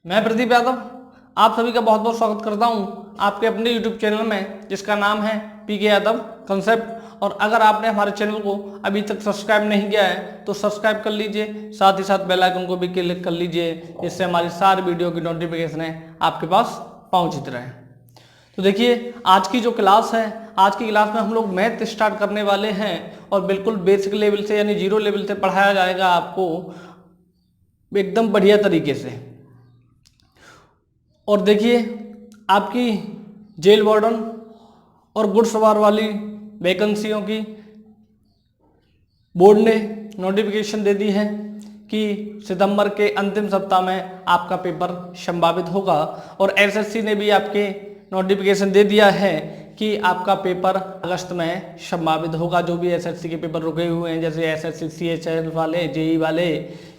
मैं प्रदीप यादव आप सभी का बहुत बहुत स्वागत करता हूं आपके अपने YouTube चैनल में जिसका नाम है पीके यादव कंसेप्ट। और अगर आपने हमारे चैनल को अभी तक सब्सक्राइब नहीं किया है तो सब्सक्राइब कर लीजिए, साथ ही साथ बेल आइकन को भी क्लिक कर लीजिए, जिससे हमारी सारी वीडियो की नोटिफिकेशन आपके पास पहुंचती रहे। तो देखिए आज की जो क्लास है, आज की क्लास में हम लोग मैथ स्टार्ट करने वाले हैं और बिल्कुल बेसिक लेवल से यानी जीरो लेवल से पढ़ाया जाएगा आपको एकदम बढ़िया तरीके से। और देखिए आपकी जेल वार्डन और गुड्सवार वाली वैकेंसियों की बोर्ड ने नोटिफिकेशन दे दी है कि सितंबर के अंतिम सप्ताह में आपका पेपर संभावित होगा। और एसएससी ने भी आपके नोटिफिकेशन दे दिया है कि आपका पेपर अगस्त में संभावित होगा। जो भी एसएससी के पेपर रुके हुए हैं, जैसे एसएससी सीएचएल वाले, जेई वाले,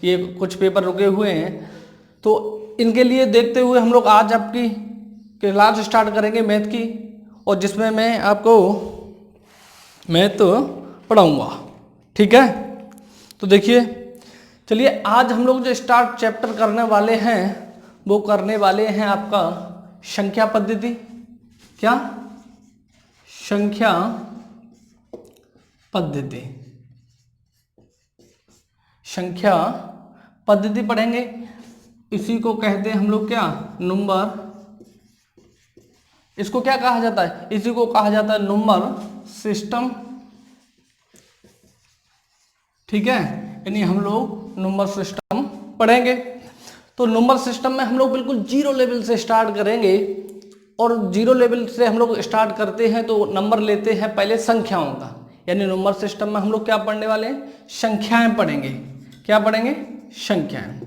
ये कुछ पेपर रुके हुए हैं, तो इनके लिए देखते हुए हम लोग आज आपकी क्लास स्टार्ट करेंगे मैथ की, और जिसमें मैं आपको मैथ पढ़ाऊँगा। ठीक है, तो देखिए चलिए आज हम लोग जो स्टार्ट चैप्टर करने वाले हैं वो करने वाले हैं आपका संख्या पद्धति। क्या? संख्या पद्धति। संख्या पद्धति पढ़ेंगे, इसी को कहते हैं हम लोग क्या? नंबर। इसको क्या कहा जाता है? इसी को कहा जाता है नंबर सिस्टम। ठीक है, यानी हम लोग नंबर सिस्टम पढ़ेंगे। तो नंबर सिस्टम में हम लोग बिल्कुल जीरो लेवल से स्टार्ट करेंगे, और जीरो लेवल से हम लोग स्टार्ट करते हैं तो नंबर लेते हैं पहले संख्याओं का। यानी नंबर सिस्टम में हम लोग क्या पढ़ने वाले हैं? संख्याएं पढ़ेंगे। क्या पढ़ेंगे? संख्याएं।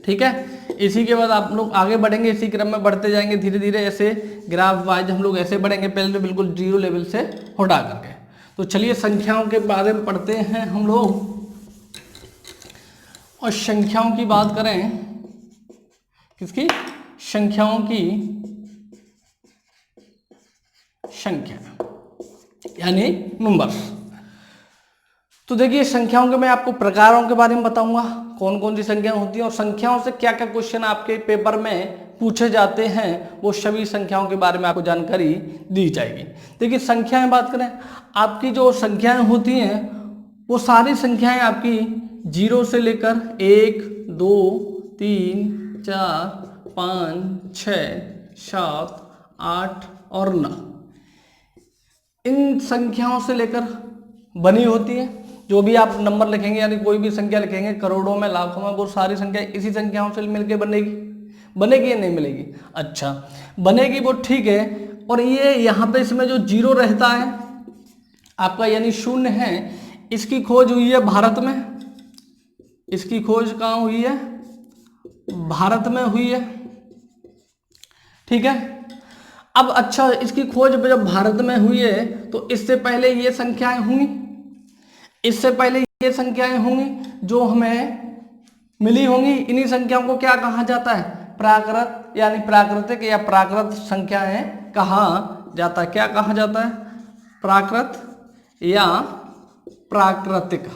ठीक है, इसी के बाद आप लोग आगे बढ़ेंगे, इसी क्रम में बढ़ते जाएंगे धीरे धीरे, ऐसे ग्राफ वाइज हम लोग ऐसे बढ़ेंगे, पहले तो बिल्कुल जीरो लेवल से हटा करके। तो चलिए संख्याओं के बारे में पढ़ते हैं हम लोग। और संख्याओं की बात करें, किसकी? संख्याओं की संख्या यानी नंबर्स। तो देखिए संख्याओं के मैं आपको प्रकारों के बारे में बताऊंगा, कौन कौन सी संख्याएं होती हैं और संख्याओं से क्या क्या क्वेश्चन आपके पेपर में पूछे जाते हैं, वो सभी संख्याओं के बारे में आपको जानकारी दी जाएगी। देखिए संख्याएं बात करें, आपकी जो संख्याएं होती हैं वो सारी संख्याएं आपकी जीरो से लेकर 1, 2, 3, 4, 5, 6, 7, 8 और 9, इन संख्याओं से लेकर बनी होती है। जो भी आप नंबर लिखेंगे यानी कोई भी संख्या लिखेंगे, करोड़ों में, लाखों में, वो सारी संख्या इसी संख्याओं से मिलकर बनेगी। बनेगी या नहीं बनेगी? अच्छा बनेगी, वो ठीक है। और ये यहाँ पे इसमें जो जीरो रहता है आपका यानी शून्य है, इसकी खोज हुई है भारत में। इसकी खोज कहाँ हुई है? भारत में हुई है। ठीक है, अब अच्छा इसकी खोज जब भारत में हुई है तो इससे पहले ये संख्याएं होंगी, इससे पहले ये संख्याएं होंगी जो हमें मिली होंगी। इन्हीं संख्याओं को क्या कहा जाता है? प्राकृत यानी प्राकृतिक या प्राकृत संख्याएं कहा जाता है। क्या कहा जाता है? प्राकृत या प्राकृतिक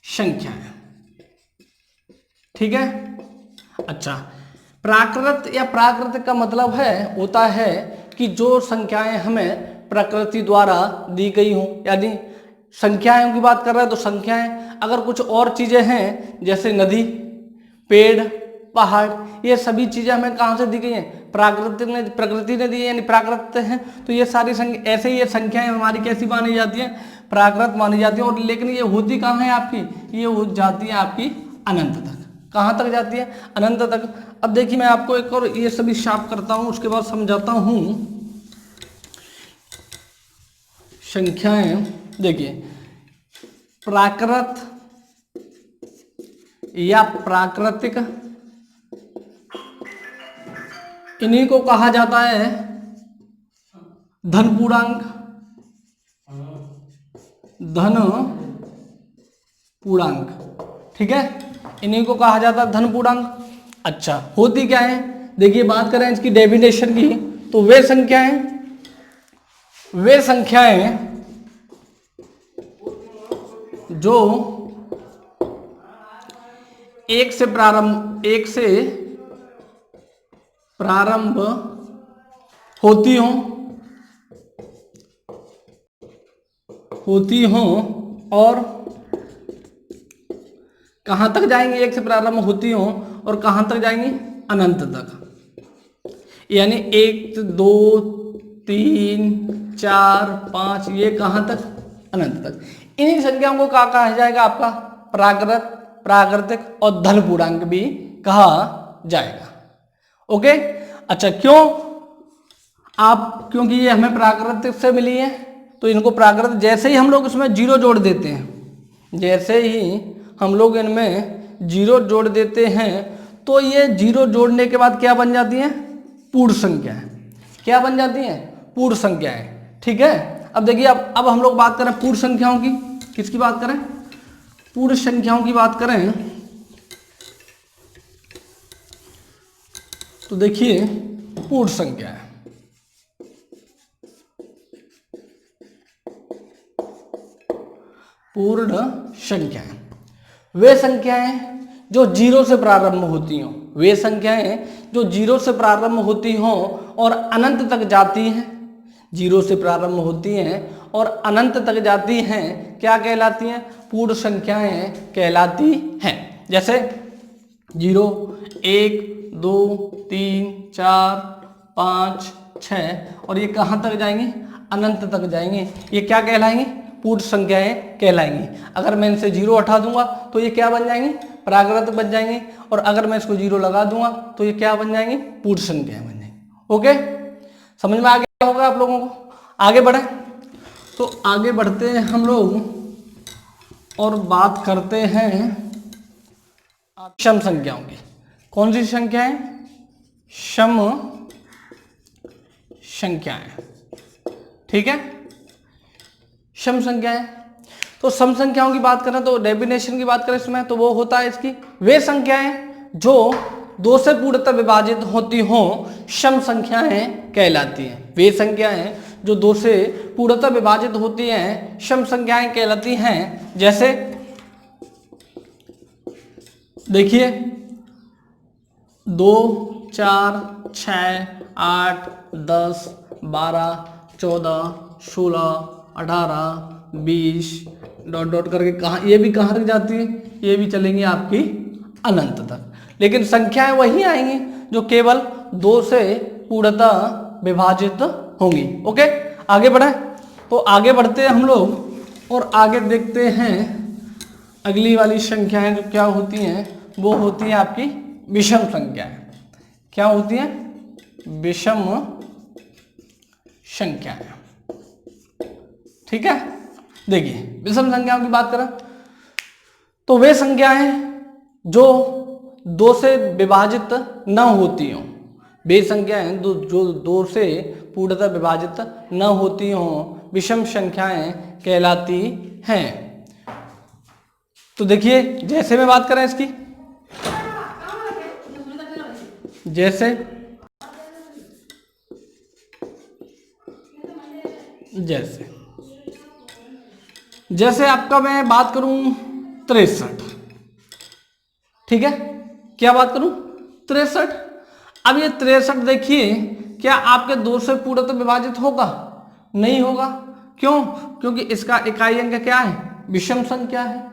संख्याएं। ठीक है, अच्छा प्राकृत या प्राकृतिक का मतलब होता है कि जो संख्याएं हमें प्रकृति द्वारा दी गई हों। यानी संख्याओं की बात कर रहे हैं तो संख्याएं, अगर कुछ और चीजें हैं जैसे नदी, पेड़, पहाड़, ये सभी चीजें हमें कहाँ से दी गई हैं? प्रकृति ने दी है, यानी प्राकृत हैं। तो ये सारी संख्या ऐसे ही ये संख्याएं हमारी कैसी मानी जाती हैं? प्राकृत मानी जाती है। और लेकिन ये होती कहाँ है आपकी? ये हो जाती है आपकी अनंत तक। कहाँ तक जाती है? अनंत तक। अब देखिए मैं आपको एक और ये सभी साफ करता हूँ, उसके बाद समझाता हूँ। संख्याएं देखिए, प्राकृत या प्राकृतिक, इन्हीं को कहा जाता है धन पूर्णांक। धन पूर्णांक, ठीक है, इन्हीं को कहा जाता है धन पूर्णांक। अच्छा होती क्या है? देखिए बात करें इसकी डेफिनेशन की, तो वे संख्याएं जो एक से प्रारंभ होती हों और कहां तक जाएंगी, एक से प्रारंभ होती हों और कहां तक जाएंगी, अनंत तक। यानी 1 2 3 4 5 ये कहां तक, अनंत तक। इन्हीं संख्याओं को क्या कहा जाएगा, आपका प्राकृत, प्राकृतिक और धन पूर्णांक भी कहा जाएगा। ओके, अच्छा क्यों, क्योंकि ये हमें प्राकृतिक से मिली है, तो इनको प्राकृतिक, जैसे ही हम लोग इसमें जीरो जोड़ देते हैं, जैसे ही हम लोग इनमें जीरो जोड़ देते हैं, तो ये जीरो जोड़ने के बाद क्या बन जाती हैं, पूर्ण संख्याएं। क्या बन जाती हैं, पूर्ण संख्याएं। ठीक है, अब देखिए, अब हम लोग बात करें पूर्ण संख्याओं की। किसकी बात करें, पूर्ण संख्याओं की बात करें, तो देखिए पूर्ण संख्या है, पूर्ण संख्याएं वे संख्याएं जो जीरो से प्रारंभ होती हों, वे संख्याएं जो जीरो से प्रारंभ होती हों और अनंत तक जाती हैं, जीरो से प्रारंभ होती हैं और अनंत तक जाती हैं, क्या कहलाती हैं, पूर्ण संख्याएं कहलाती हैं। जैसे 0 1 2 3 4 5 6 और ये कहाँ तक जाएंगी, अनंत तक जाएंगे, ये क्या कहलाएंगी, पूर्ण संख्याएं कहलाएंगी। अगर मैं इनसे 0 हटा दूंगा तो ये क्या बन जाएंगी, प्राकृत बन जाएंगे, और अगर मैं इसको 0 लगा दूंगा तो ये क्या बन जाएंगी, पूर्ण संख्याएं बन जाएंगी। ओके, समझ में आ गया होगा आप लोगों को। आगे बढ़े, तो आगे बढ़ते हैं हम लोग और बात करते हैं सम संख्याओं की। कौन सी संख्याएं, सम संख्याएं। ठीक है, सम संख्याएं। तो सम संख्याओं की बात करें तो डेफिनेशन की बात करें इसमें, तो वो होता है इसकी, वे संख्याएं जो 2 से पूर्णतः विभाजित होती हों सम संख्याएं कहलाती हैं। वे संख्याएं जो 2 से पूर्णतः विभाजित होती हैं सम संख्याएं कहलाती हैं। जैसे देखिए 2 4 6 8 10 12 14 16 18 20 डॉट डॉट करके कहाँ, ये भी कहाँ तक जाती है, ये भी चलेंगी आपकी अनंत तक। लेकिन संख्याएं वही आएंगी जो केवल 2 से पूर्णतः विभाजित होंगी। ओके, आगे बढ़े, तो आगे बढ़ते हैं हम लोग और आगे देखते हैं अगली वाली संख्याएं जो क्या होती हैं, वो होती हैं आपकी विषम संख्याएं। क्या होती हैं, विषम संख्याएं। ठीक है, देखिए विषम संख्याओं की बात करें तो वे संख्याएं जो 2 से विभाजित न होती हों, वे संख्याएं जो 2 से पूर्णतः विभाजित न होती हों विषम संख्याएं कहलाती हैं। तो देखिए जैसे मैं बात करें इसकी, जैसे आपका मैं बात करूं 63। ठीक है, क्या बात करूं, 63। अब ये 63 देखिए, क्या आपके 2 से पूर्णतः विभाजित होगा, नहीं होगा। क्यों, क्योंकि इसका इकाई अंक क्या है, विषम संख्या है।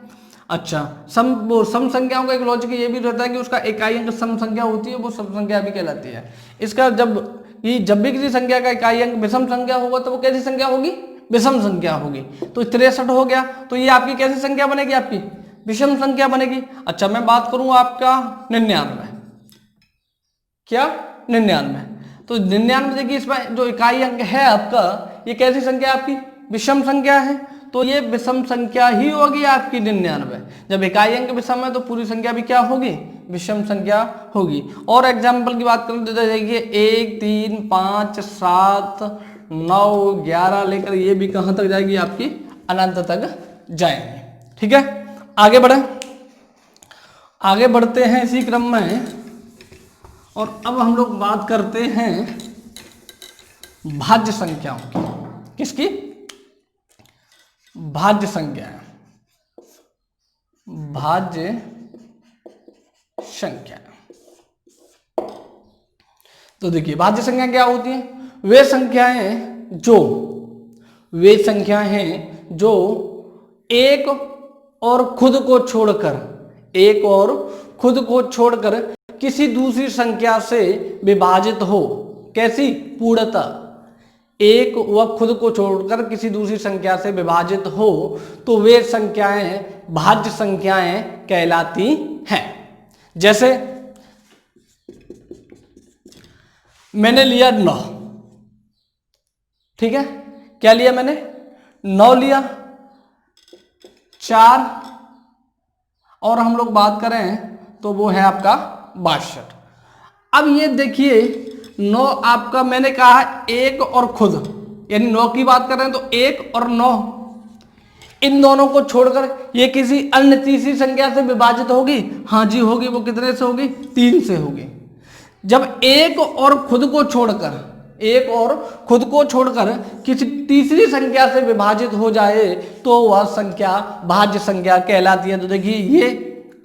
अच्छा, सम संख्याओं का एक लॉजिक ये भी रहता है कि उसका इकाई अंक सम संख्या होती है, वो सम संख्या भी कहलाती है। इसका जब भी किसी संख्या का इकाई अंक विषम संख्या होगा तो वो कैसी संख्या होगी, विषम संख्या होगी। तो 63 हो गया, तो ये आपकी कैसी संख्या बनेगी, आपकी विषम संख्या बनेगी। अच्छा, मैं बात करूं आपका 99, क्या 99, तो 99 देखिए इसमें जो इकाई अंक है आपका, ये कैसी संख्या आपकी, विषम संख्या है, तो ये विषम संख्या ही होगी आपकी 99। जब इकाई अंक विषम है तो पूरी संख्या भी क्या होगी, विषम संख्या होगी। और एग्जाम्पल की बात करें तो देखिए 1 3 5 7 9 11 लेकर ये भी कहां तक जाएगी, आपकी अनंत तक जाएंगे। ठीक है, आगे बढ़ते हैं इसी क्रम में, और अब हम लोग बात करते हैं भाज्य संख्याओं की। किसकी, भाज्य संख्याएं, भाज्य संख्या। तो देखिए भाज्य संख्या क्या होती है? वे संख्याएं हैं जो एक और खुद को छोड़कर किसी दूसरी संख्या से विभाजित हो। कैसी? पूर्णतः एक व खुद को छोड़कर किसी दूसरी संख्या से विभाजित हो तो वे संख्याएं भाज्य संख्याएं कहलाती हैं। जैसे मैंने लिया 9, ठीक है, क्या लिया मैंने? 9 लिया, 4 और हम लोग बात करें तो वो है आपका 62। अब ये देखिए 9 आपका, मैंने कहा एक और खुद, यानी 9 की बात कर रहे हैं तो 1 और 9, इन दोनों को छोड़कर ये किसी अन्य तीसरी संख्या से विभाजित होगी। हाँ जी होगी। वो कितने से होगी? 3 से होगी। जब एक और खुद को छोड़कर किसी तीसरी संख्या से विभाजित हो जाए तो वह संख्या भाज्य संख्या कहलाती है। तो देखिए ये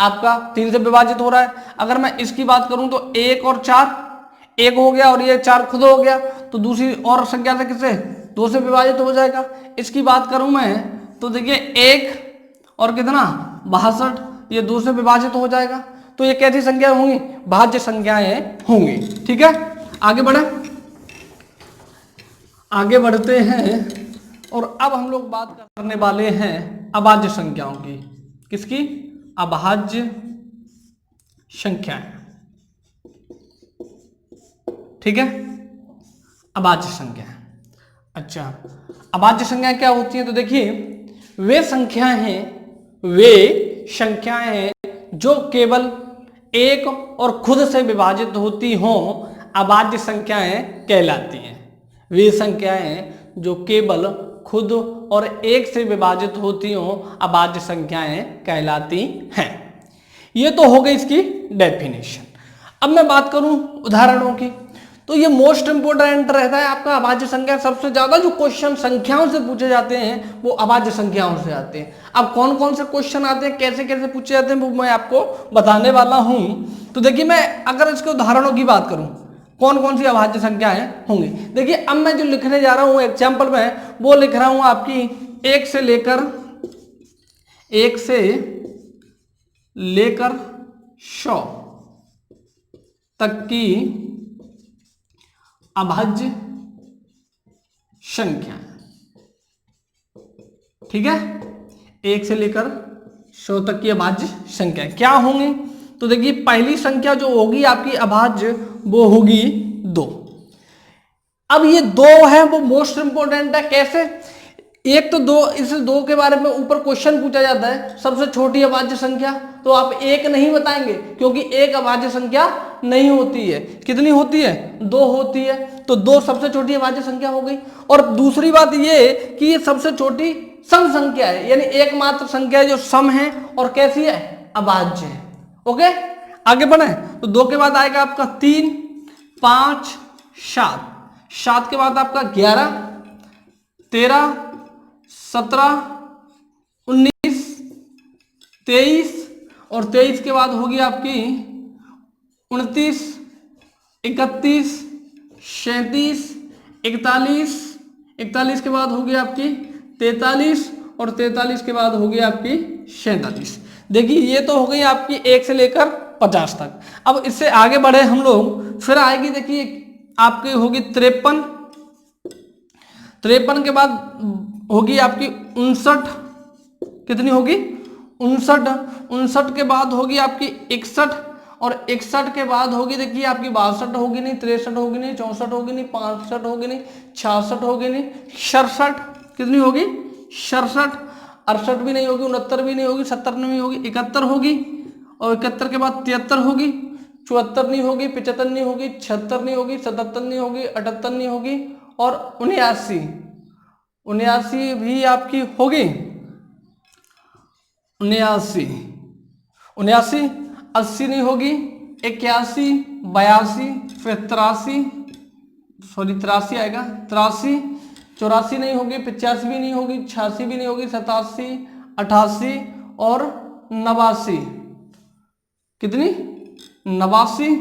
आपका 3 से विभाजित हो रहा है। अगर मैं इसकी बात करूं तो 1 और 4, 1 हो गया और ये 4 खुद हो गया, तो दूसरी और संख्या से किससे? 2 से विभाजित हो जाएगा। इसकी बात करूं मैं तो देखिए 1 और कितना? 62, ये 2 से विभाजित हो जाएगा। तो ये कैसी संख्या होंगी? भाज्य संख्याएं होंगी। ठीक है, आगे बढ़ते हैं और अब हम लोग बात करने वाले हैं अभाज्य संख्याओं की। किसकी? अभाज्य संख्याएं। ठीक है, अभाज्य संख्या। अच्छा, अभाज्य संख्याएं क्या होती हैं? तो देखिए वे संख्याएं हैं जो केवल एक और खुद से विभाजित होती हों, अभाज्य संख्याएं कहलाती हैं। वे संख्याएं जो केवल खुद और एक से विभाजित होती हों, अभाज्य संख्याएं कहलाती हैं। ये तो हो गई इसकी डेफिनेशन। अब मैं बात करूं उदाहरणों की, तो ये मोस्ट इंपोर्टेंट रहता है आपका अभाज्य संख्या। सबसे ज्यादा जो क्वेश्चन संख्याओं से पूछे जाते हैं वो अभाज्य संख्याओं से आते हैं। अब कौन कौन से क्वेश्चन आते हैं, कैसे कैसे पूछे जाते हैं, वो मैं आपको बताने वाला हूं। तो देखिए मैं अगर इसके उदाहरणों की बात करूं कौन कौन सी अभाज्य संख्याएं होंगी, देखिए अब मैं जो लिखने जा रहा हूं एग्जाम्पल में वो लिख रहा हूं आपकी 1 से लेकर 100 तक की अभाज्य संख्या। ठीक है, 1 से लेकर 100 तक की अभाज्य संख्या क्या होंगी? तो देखिए पहली संख्या जो होगी आपकी अभाज्य वो होगी 2। अब ये 2 है वो मोस्ट इंपोर्टेंट है। कैसे? एक तो 2, इस 2 के बारे में ऊपर क्वेश्चन पूछा जाता है सबसे छोटी अभाज्य संख्या, तो आप 1 नहीं बताएंगे क्योंकि 1 अभाज्य संख्या नहीं होती है। कितनी होती है? 2 होती है। तो 2 सबसे छोटी अभाज्य संख्या हो गई। और दूसरी बात ये कि ये सबसे छोटी सम संख्या है, यानी एकमात्र संख्या है जो सम है और कैसी है? अभाज्य है। ओके, आगे बढ़े तो 2 के बाद आएगा आपका 3, 5, 7, 7 के बाद आपका 11, 13, 17, 19, 23 और 23 के बाद होगी आपकी 29, 31, 37, 41, 41 के बाद होगी आपकी 43 और 43 के बाद होगी आपकी 47। देखिए ये तो हो गई आपकी 1 से लेकर 50 तक। अब इससे आगे बढ़े हम लोग, फिर आएगी देखिए आपकी होगी 53, 53 के बाद होगी आपकी 59, कितनी होगी? 59, 59 के बाद होगी आपकी 61 और 61 के बाद होगी देखिए आपकी 62 होगी नहीं, 63 होगी नहीं, 64 होगी नहीं, 65 होगी नहीं, 66 होगी नहीं, 67 कितनी होगी? 67, 68 भी नहीं होगी, 69 भी नहीं होगी, 70 नहीं होगी, 71 होगी और 71 के बाद 73 होगी, 74 नहीं होगी, 75 नहीं होगी, 76 नहीं होगी, 77 नहीं होगी, 78 नहीं होगी और 79 भी आपकी होगी। 79, 80 नहीं होगी, 81, 82, फिर 83 आएगा, 83, 84 नहीं होगी, 85 भी नहीं होगी, 86 भी नहीं होगी, 87, 88 और 89 कितनी? 89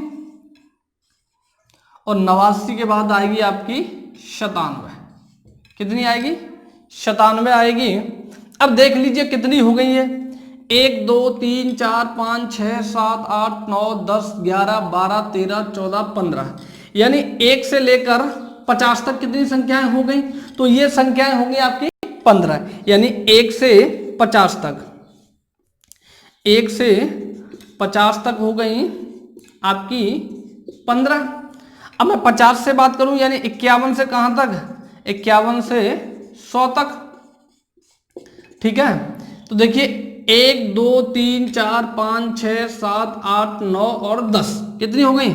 और 89 के बाद आएगी आपकी 97। कितनी आएगी? 97 आएगी। अब देख लीजिए कितनी हो गई है, 1 2 3 4 5 6 7 8 9 10 11 12 13 14 15, यानी 1 से लेकर 50 तक कितनी संख्याएं हो गई? तो ये संख्याएं होंगी आपकी 15, यानी 1 से 50 तक, 1 से 50 तक हो गई आपकी 15। अब मैं 50 से बात करूं, यानी 51 से कहां तक? 51 से 100 तक। ठीक है, तो देखिए 1 2 3 4 5 6 7 8 9 और 10, कितनी हो गई?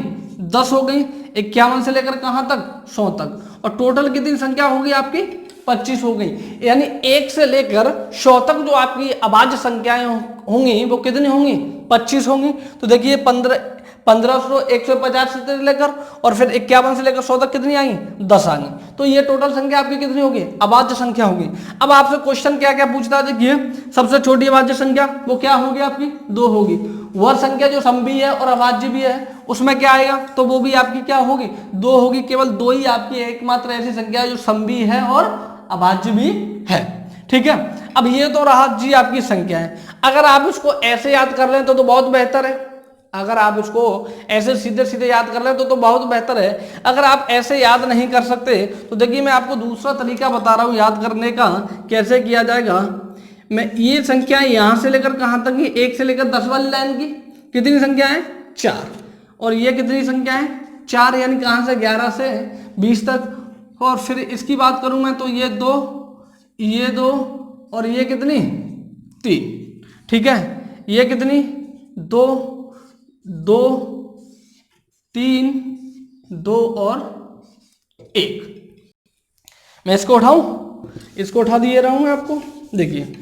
10 हो गई। 51 से लेकर कहां तक? 100 तक। और टोटल कितनी संख्या होगी आपकी? 25 हो गई। यानी 1 से लेकर 100 तक जो आपकी अभाज्य संख्याएं होंगी वो कितनी होंगी? 25 होंगी। तो देखिए 1500 150 से लेकर और फिर 51 से लेकर 100 तक कितनी आई? 10 आ गई। तो ये टोटल संख्या आपकी कितनी होगी? अभाज्य संख्या होगी। अब आपसे क्वेश्चन क्या क्या पूछता है, देखिए सबसे छोटी अभाज्य संख्या वो क्या होगी आपकी? 2 होगी। वह संख्या जो समभी है और अभाज्य भी है उसमें क्या आएगा? तो वो भी आपकी क्या होगी? 2 होगी। केवल 2 ही आपकी एकमात्र ऐसी संख्या है जो समभी है और अभाज्य भी है। ठीक है, अब ये तो रहा जी आपकी संख्या है। अगर आप इसको ऐसे याद कर लें तो बहुत बेहतर है। अगर आप इसको ऐसे सीधे सीधे याद कर लें तो बहुत बेहतर है। अगर आप ऐसे याद नहीं कर सकते तो देखिए मैं आपको दूसरा तरीका बता रहा हूं याद करने का, कैसे किया जाएगा। मैं ये संख्या यहां से लेकर कहां तक की? 1 से लेकर 10 वाली लाइन की कितनी संख्या है? 4। और ये कितनी संख्या है? 4, यानी कहां से? 11 से 20 तक। और फिर इसकी बात करूं मैं तो ये 2, ये 2 और ये कितनी? 3। ठीक है, ये कितनी? 2 2 3 2 और 1। मैं इसको उठाऊं? इसको उठा दिए रहा हूं मैं आपको। देखिए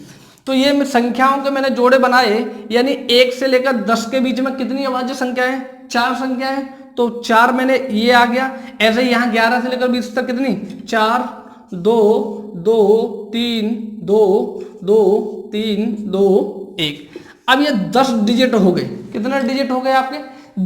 तो ये संख्याओं के मैंने जोड़े बनाए, यानी 1 से लेकर 10 के बीच में कितनी अभाज्य संख्या है? 4 संख्या है। तो 4 मैंने ये आ गया। ऐसे ही यहाँ 11 से लेकर 20 तक कितनी? 4 2 2 3 2 2 3 2 1। अब ये 10 डिजिट हो गए। कितने डिजिट हो गए आपके?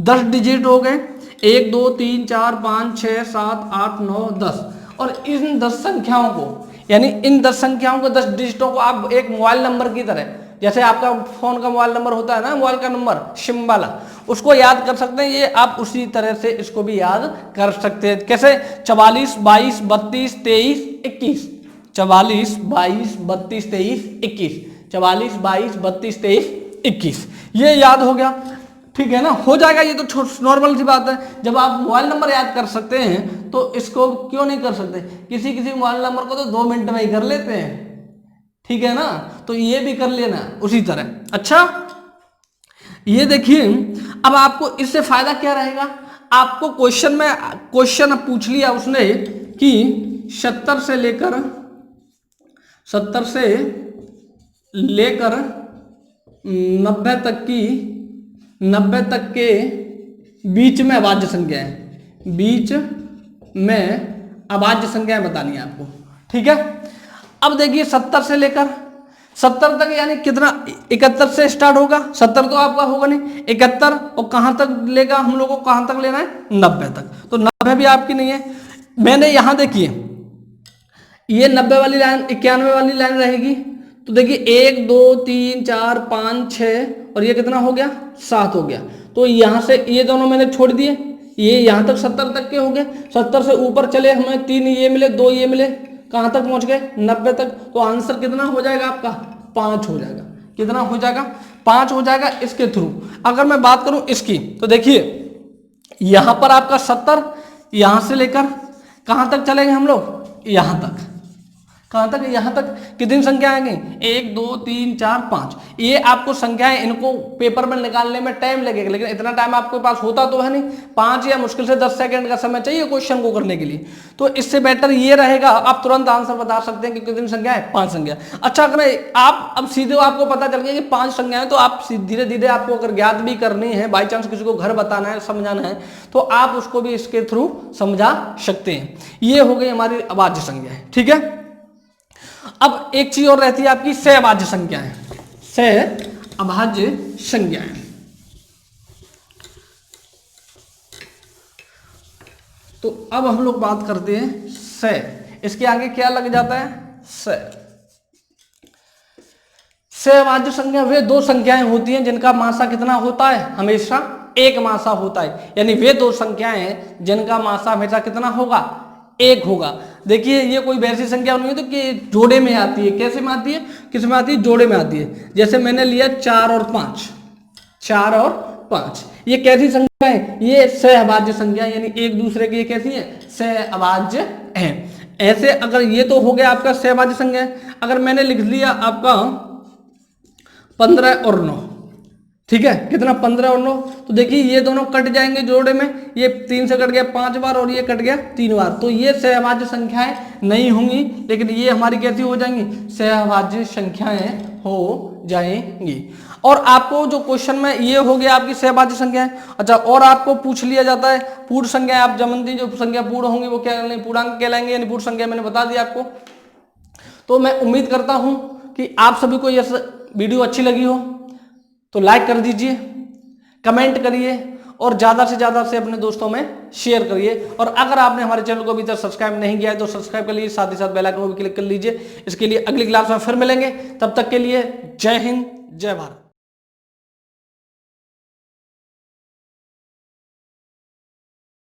10 डिजिट हो गए। 1 2 3 4 5 6 7 8 9 10। और इन 10 संख्याओं को, यानी इन 10 संख्याओं को, 10 डिजिटों को आप एक मोबाइल नंबर की तरह, जैसे आपका फोन का मोबाइल नंबर होता है ना, मोबाइल का नंबर सिम वाला, उसको याद कर सकते हैं। ये आप उसी तरह से इसको भी याद कर सकते हैं। कैसे? 44 22 32 23 21, 44 22 32 23 21, 44 22 32 23 21, ये याद हो गया। ठीक है ना, हो जाएगा। ये तो नॉर्मल सी बात है। जब आप मोबाइल नंबर याद कर सकते हैं तो इसको क्यों नहीं कर सकते? किसी किसी मोबाइल नंबर को तो 2 मिनट में ही कर लेते हैं। ठीक है ना, तो ये भी कर लेना उसी तरह। अच्छा, ये देखिए अब आपको इससे फायदा क्या रहेगा? आपको क्वेश्चन पूछ लिया उसने कि 70 से लेकर 90 तक के बीच में अभाज्य संख्याएं, बीच में अभाज्य संख्याएं बतानी है आपको। ठीक है, अब देखिए 70 से लेकर 70 तक, यानी कितना? 71 से स्टार्ट होगा। 70 तो आपका होगा नहीं, 71, और कहां तक लेगा हम लोगों को? कहां तक लेना है? 90 तक। तो 90 भी आपकी नहीं है। मैंने यहां देखिए ये 90 वाली लाइन 91 वाली लाइन रहेगी। तो देखिए 1 2 3 4 5 6 और ये कितना हो गया? 7 हो गया। तो यहां से ये दोनों मैंने छोड़ दिए, ये यहां तक 70 तक के हो गए। 70 से ऊपर चले, हमें 3 ये मिले, 2 ये मिले, कहां तक पहुंच गए? 90 तक। तो आंसर कितना हो जाएगा आपका? 5 हो जाएगा। कितना हो जाएगा? 5 हो जाएगा इसके थ्रू। अगर मैं बात करूं इसकी, तो देखिए यहां पर आपका 70, यहां से लेकर कहां तक चलेंगे हम लोग? यहां तक। कहां तक? यहां तक। कितनी संख्या आएंगी? 1 2 3 4 5। ये आपको संख्याएं, इनको पेपर में निकालने में टाइम लगेगा, लेकिन इतना टाइम आपके पास होता तो है नहीं। 5 या मुश्किल से 10 सेकंड का समय चाहिए क्वेश्चन को करने के लिए। तो इससे बेटर ये रहेगा, आप तुरंत आंसर बता सकते हैं कि कितनी संख्या है? 5 संख्या। अच्छा, अगर आप अब सीधे आपको पता चल गया कि 5 संख्याएं, तो आप धीरे धीरे आपको अगर ज्ञात भी करनी है, बाई चांस किसी को घर बताना है, समझाना है, तो आप उसको भी इसके थ्रू समझा सकते हैं। ये हो गई हमारी अभाज्य संख्याएं। ठीक है, अब एक चीज और रहती है आपकी सहअभाज्य संख्याएं। सहअभाज्य संख्याएं, तो अब हम लोग बात करते हैं से। इसके आगे क्या लग जाता है? से। सहभाज्य संख्या वे दो संख्याएं होती हैं जिनका मासा कितना होता है? हमेशा एक मासा होता है। यानी वे दो संख्याएं जिनका मासा हमेशा कितना होगा? एक होगा। देखिए ये कोई वैसी संख्या नहीं है तो कि जोड़े में आती है। कैसे में आती है? किस में आती है? जोड़े में आती है। जैसे मैंने लिया 4 और 5, 4 और 5, ये कैसी संख्या है? ये सहभाज्य संख्या, यानी एक दूसरे की ये कैसी है? सहभाज्य है। ऐसे अगर ये तो हो गया आपका सहभाज्य संख्या। अगर मैंने लिख लिया आपका 15 और 9, ठीक है, कितना? 15 और 9, तो देखिए ये दोनों कट जाएंगे जोड़े में। ये 3 से कट गया 5 बार और ये कट गया 3 बार, तो ये सहभाज्य संख्याएं नहीं होंगी, लेकिन ये हमारी कैसी हो जाएंगी? सहभाज्य संख्याएं हो जाएंगी। और आपको जो क्वेश्चन में ये हो गया आपकी सहभाज्य संख्याएं। अच्छा, और आपको पूछ लिया जाता है पूर्ण संख्याएं। आप जानते जो संख्या पूर्ण होंगी वो क्या पूर्णांक कहलाएंगे, यानी पूर्ण संख्या मैंने बता दिया आपको। तो मैं उम्मीद करता हूं कि आप सभी को यह वीडियो अच्छी लगी हो, तो लाइक कर दीजिए, कमेंट करिए और ज़्यादा से ज़्यादा से अपने दोस्तों में शेयर करिए। और अगर आपने हमारे चैनल को अभी तक सब्सक्राइब नहीं किया है तो सब्सक्राइब कर लीजिए, साथ ही साथ बेल आइकन को भी क्लिक कर लीजिए। इसके लिए अगली क्लास में फिर मिलेंगे, तब तक के लिए जय हिंद, जय भारत।